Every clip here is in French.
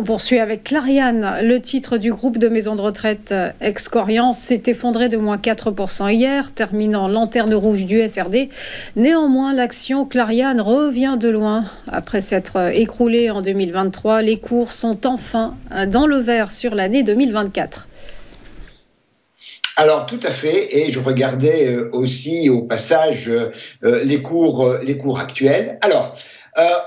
On poursuit avec Clariane. Le titre du groupe de maisons de retraite Excorian s'est effondré de moins 4% hier, terminant lanterne rouge du SRD. Néanmoins, l'action Clariane revient de loin. Après s'être écroulée en 2023, les cours sont enfin dans le vert sur l'année 2024. Alors tout à fait, et je regardais aussi au passage les cours actuels. Alors,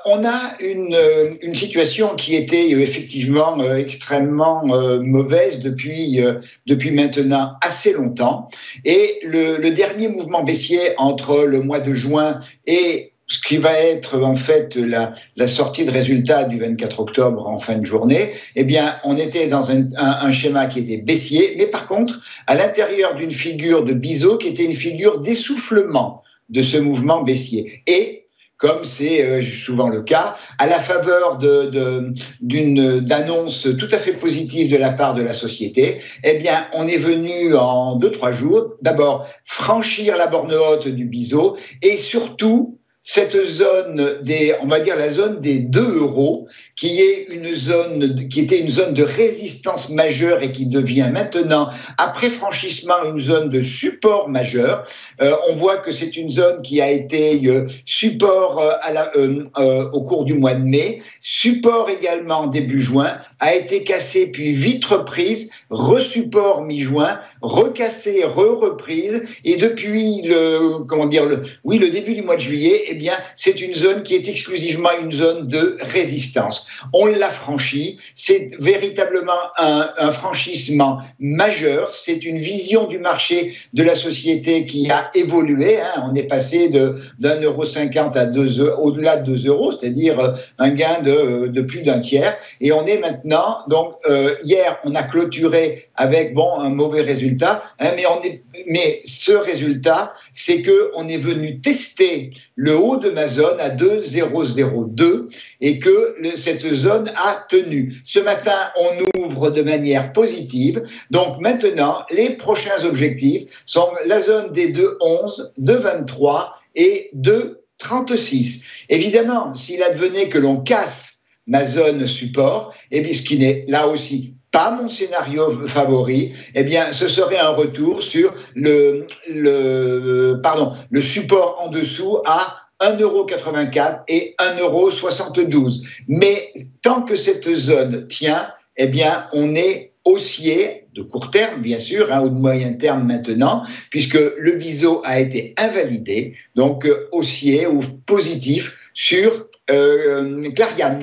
on a une situation qui était effectivement extrêmement mauvaise depuis maintenant assez longtemps. Et le dernier mouvement baissier entre le mois de juin et ce qui va être en fait la sortie de résultats du 24 octobre en fin de journée, eh bien, on était dans un schéma qui était baissier, mais par contre, à l'intérieur d'une figure de biseau qui était une figure d'essoufflement de ce mouvement baissier. Et comme c'est souvent le cas, à la faveur d'annonces tout à fait positives de la part de la société, eh bien, on est venu en 2-3 jours, d'abord franchir la borne haute du biseau et surtout cette zone on va dire la zone des 2 euros, qui était une zone de résistance majeure et qui devient maintenant, après franchissement, une zone de support majeur. On voit que c'est une zone qui a été support au cours du mois de mai, support également début juin, a été cassée puis vite reprise, resupport mi-juin, recassée, reprise, et depuis le début du mois de juillet, eh bien, c'est une zone qui est exclusivement une zone de résistance. On l'a franchi, c'est véritablement un franchissement majeur, c'est une vision du marché de la société qui a évolué, on est passé d'1,50 € à 2 euros, au-delà de 2 euros, c'est-à-dire un gain de plus d'un tiers, et on est maintenant, donc hier on a clôturé avec un mauvais résultat, mais ce résultat, c'est qu'on est venu tester le haut de ma zone à 2,002 et que cette zone a tenu. Ce matin, on ouvre de manière positive. Donc maintenant, les prochains objectifs sont la zone des 2,11, 2,23 et 2,36. Évidemment, s'il advenait que l'on casse ma zone support, et bien ce qui n'est là aussi pas mon scénario favori, eh bien, ce serait un retour sur le support en dessous à 1,84 € et 1,72 €. Mais tant que cette zone tient, eh bien, on est haussier, de court terme bien sûr, ou de moyen terme maintenant, puisque le biseau a été invalidé, donc haussier ou positif sur Clariane.